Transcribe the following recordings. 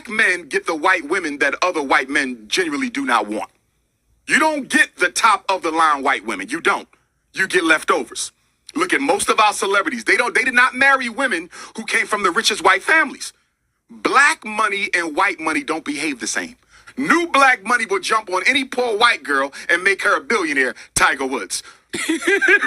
Black men get the white women that other white men genuinely do not want. You don't get the top of the line white women. You don't. You get leftovers. Look at most of our celebrities. They did not marry women who came from the richest white families. Black money and white money don't behave the same. New black money will jump on any poor white girl and make her a billionaire, Tiger Woods.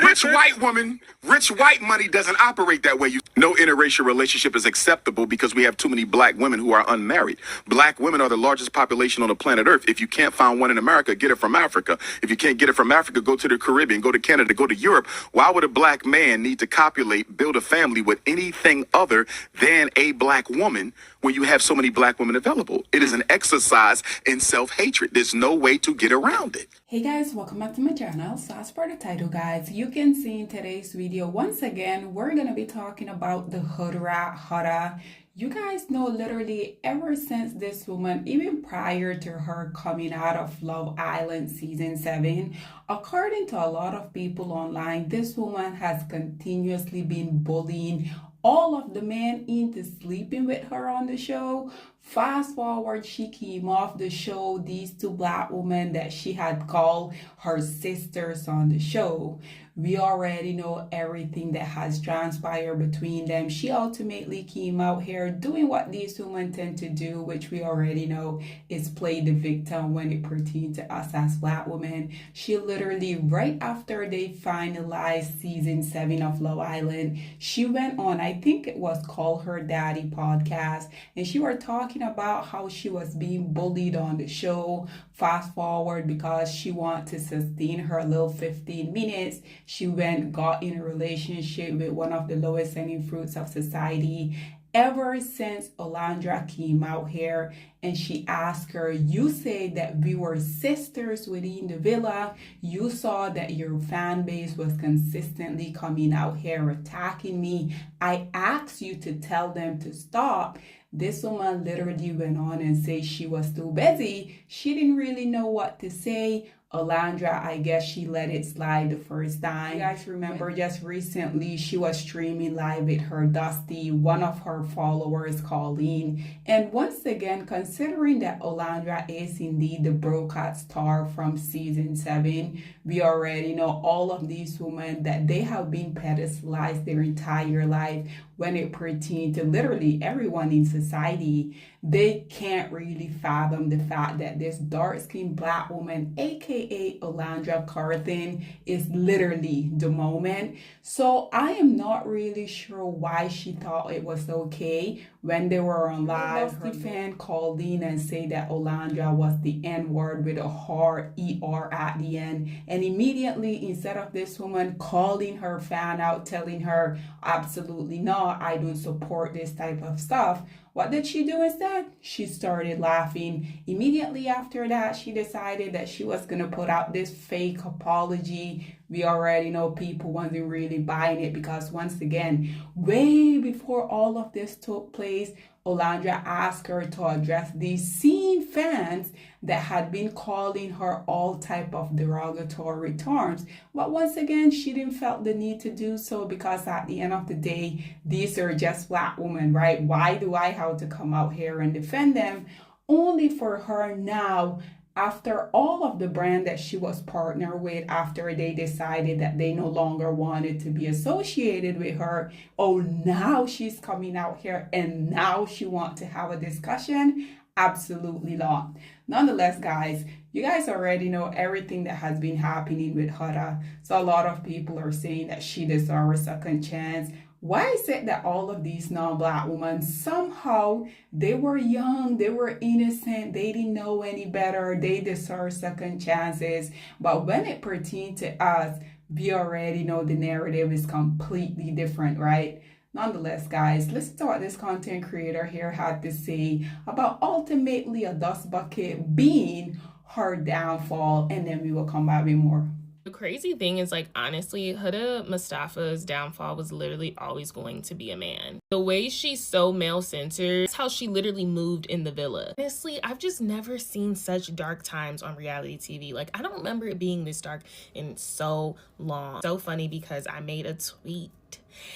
Rich white woman, rich white money doesn't operate that way. No interracial relationship is acceptable because we have too many black women who are unmarried. Black women are the largest population on the planet Earth. If you can't find one in America, get it from Africa. If you can't get it from Africa, go to the Caribbean, go to Canada, go to Europe. Why would a black man need to copulate, build a family with anything other than a black woman when you have so many black women available? It is an exercise in self-hatred. There's no way to get around it. Hey guys, welcome back to my channel. So as per the title, guys, you can see in today's video, once again, we're going to be talking about the Huda. You guys know, literally ever since this woman, even prior to her coming out of Love Island season 7, according to a lot of people online, this woman has continuously been bullying all of the men into sleeping with her on the show. Fast forward, she came off the show, these two black women that she had called her sisters on the show. We already know everything that has transpired between them. She ultimately came out here doing what these women tend to do, which we already know is play the victim when it pertains to us as black women. She literally, right after they finalized season 7 of Love Island, she went on, I think it was called Her Daddy podcast, and she was talking about how she was being bullied on the show. Fast forward, because she wanted to sustain her little 15 minutes, she got in a relationship with one of the lowest hanging fruits of society. Ever since Olandra came out here and she asked her, you say that we were sisters within the villa. You saw that your fan base was consistently coming out here attacking me. I asked you to tell them to stop. This woman literally went on and said she was too busy. She didn't really know what to say. Olandra, I guess she let it slide the first time. You guys remember just recently she was streaming live with her Dusty, one of her followers, Colleen. And once again, considering that Olandra is indeed the broadcast star from season 7, we already know all of these women that they have been pedestalized their entire life when it pertains to literally everyone in society. They can't really fathom the fact that this dark-skinned black woman, aka Olandra Carthen, is literally the moment. So I am not really sure why she thought it was okay when they were on live. Her fan called in and said that Olandra was the N-word with a hard ER at the end. And immediately, instead of this woman calling her fan out, telling her, absolutely not, I don't support this type of stuff, what did she do instead? She started laughing. Immediately after that, she decided that she was going to put out this fake apology. We already know people wasn't really buying it because, once again, way before all of this took place, Olandra asked her to address these same fans that had been calling her all type of derogatory terms. But once again, she didn't felt the need to do so because at the end of the day, these are just black women, right? Why do I have to come out here and defend them? Only for her now, after all of the brand that she was partnered with, after they decided that they no longer wanted to be associated with her, oh, now she's coming out here and now she wants to have a discussion? Absolutely not. Nonetheless, guys, you guys already know everything that has been happening with Huda. So a lot of people are saying that she deserves a second chance. Why is it that all of these non-black women, somehow they were young, they were innocent, they didn't know any better, they deserve second chances, but when it pertains to us, we already know the narrative is completely different, right? Nonetheless, guys, listen to what this content creator here had to say about ultimately a dust bucket being her downfall, and then we will come back with more. The crazy thing is, like, honestly, Huda Mustafa's downfall was literally always going to be a man. The way she's so male-centered, that's how she literally moved in the villa. Honestly, I've just never seen such dark times on reality TV. Like, I don't remember it being this dark in so long. So funny because I made a tweet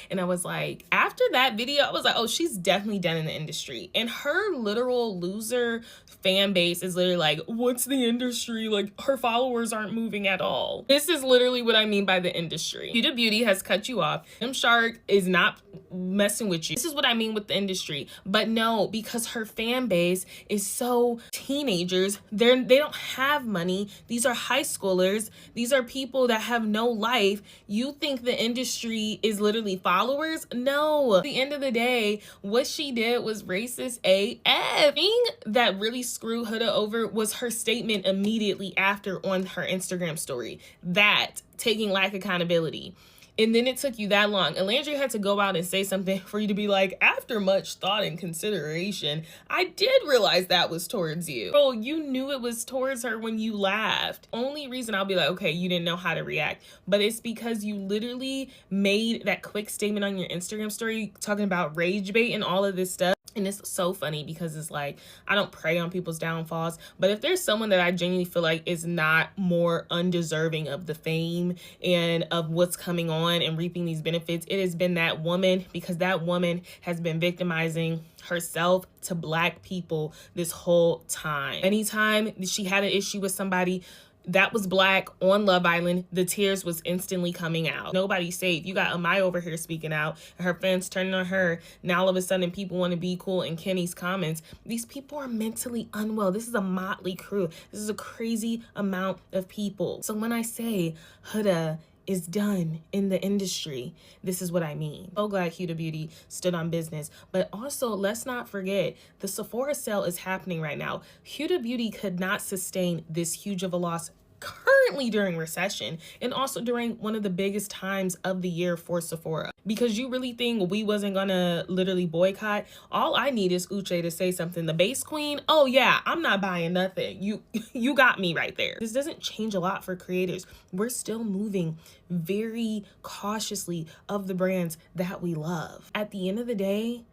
And I was like, after that video, I was like, oh, she's definitely done in the industry. And her literal loser fan base is literally like, what's the industry? Like, her followers aren't moving at all. This is literally what I mean by the industry. Huda Beauty has cut you off. Shark is not messing with you. This is what I mean with the industry. But no, because her fan base is so teenagers, they don't have money. These are high schoolers. These are people that have no life. You think the industry is literally followers? No. At the end of the day, what she did was racist AF. The thing that really screwed Huda over was her statement immediately after on her Instagram story. That taking lack accountability. And then it took you that long. And Landry had to go out and say something for you to be like, after much thought and consideration, I did realize that was towards you. Bro, you knew it was towards her when you laughed. Only reason I'll be like, okay, you didn't know how to react. But it's because you literally made that quick statement on your Instagram story talking about rage bait and all of this stuff. And it's so funny because it's like, I don't prey on people's downfalls, but if there's someone that I genuinely feel like is not more undeserving of the fame and of what's coming on and reaping these benefits, it has been that woman, because that woman has been victimizing herself to Black people this whole time. Anytime she had an issue with somebody that was Black on Love Island, the tears was instantly coming out. Nobody's safe. You got Amaya over here speaking out, and her fans turning on her. Now all of a sudden people want to be cool in Kenny's comments. These people are mentally unwell. This is a motley crew. This is a crazy amount of people. So when I say Huda is done in the industry, this is what I mean. So glad Huda Beauty stood on business. But also, let's not forget, the Sephora sale is happening right now. Huda Beauty could not sustain this huge of a loss currently during recession, and also during one of the biggest times of the year for Sephora. Because you really think we wasn't gonna literally boycott? All I need is Uche to say something. The base queen, oh yeah, I'm not buying nothing. You got me right there. This doesn't change a lot for creators. We're still moving very cautiously of the brands that we love. At the end of the day,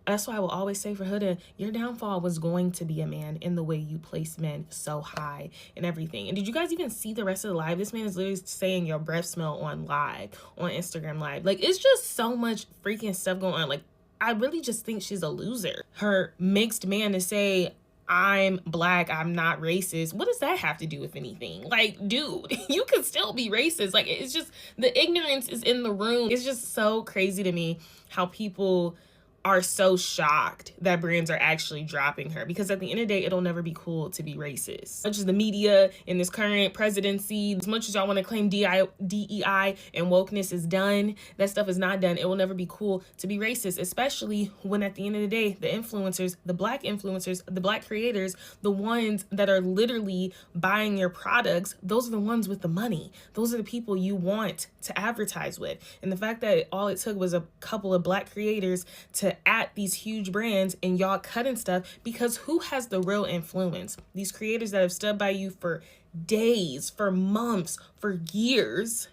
that's why I will always say for Huda, your downfall was going to be a man in the way you place men so high and everything. And did you guys even see the rest of the live? This man is literally saying your breath smell on live, on Instagram live. Like, it's just so much freaking stuff going on. Like, I really just think she's a loser. Her mixed man to say, I'm Black, I'm not racist. What does that have to do with anything? Like, dude, you can still be racist. Like, it's just, the ignorance is in the room. It's just so crazy to me how people are so shocked that brands are actually dropping her, because at the end of the day, it'll never be cool to be racist. As much as the media in this current presidency, as much as y'all want to claim DEI and wokeness is done, that stuff is not done. It will never be cool to be racist, especially when at the end of the day, the influencers, the Black influencers, the Black creators, the ones that are literally buying your products, those are the ones with the money. Those are the people you want to advertise with. And the fact that all it took was a couple of Black creators to at these huge brands and y'all cutting stuff, because who has the real influence? These creators that have stood by you for days, for months, for years,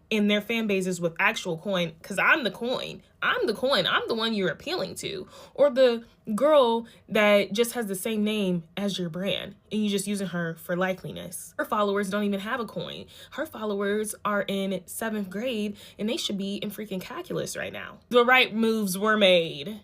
in their fan bases with actual coin, because I'm the coin. I'm the coin. I'm the one you're appealing to. Or the girl that just has the same name as your brand and you're just using her for likeliness. Her followers don't even have a coin. Her followers are in 7th grade and they should be in freaking calculus right now. The right moves were made.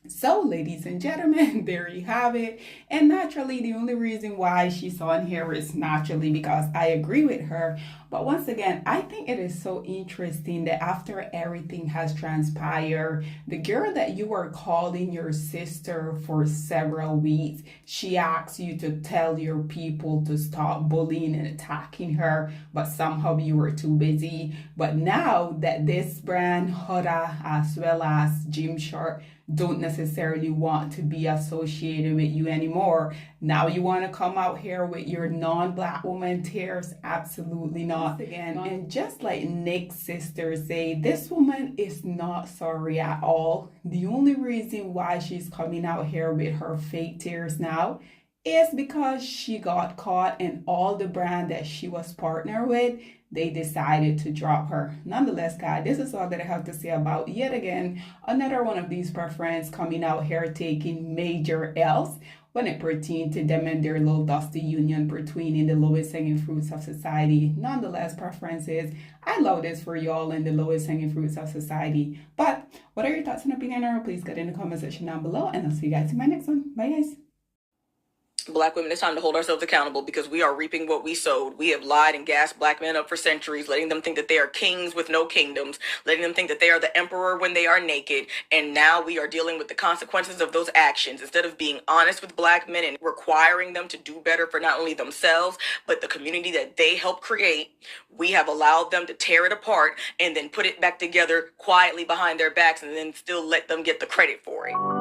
So, ladies and gentlemen, there you have it. And naturally, the only reason why she's on here is naturally because I agree with her. But once again, I think it is so interesting that after everything has transpired, the girl that you were calling your sister for several weeks, she asks you to tell your people to stop bullying and attacking her, but somehow you were too busy. But now that this brand, Huda, as well as Gymshark, don't necessarily want to be associated with you anymore, now you want to come out here with your non-Black woman tears? Absolutely not. Again, and just like Nick's sister say, this woman is not sorry at all. The only reason why she's coming out here with her fake tears now is because she got caught, and all the brand that she was partnered with, they decided to drop her. Nonetheless, guys, this is all that I have to say about, yet again, another one of these preference coming out here taking major L's. when it pertains to them and their little dusty union pertaining the lowest hanging fruits of society. Nonetheless, preferences, I love this for y'all and the lowest hanging fruits of society. But what are your thoughts and opinions? Please get in the comment section down below, and I'll see you guys in my next one. Bye, guys. Black women, it's time to hold ourselves accountable because we are reaping what we sowed. We have lied and gassed black men up for centuries, letting them think that they are kings with no kingdoms, letting them think that they are the emperor when they are naked. And now we are dealing with the consequences of those actions. Instead of being honest with black men and requiring them to do better for not only themselves, but the community that they helped create, we have allowed them to tear it apart and then put it back together quietly behind their backs and then still let them get the credit for it.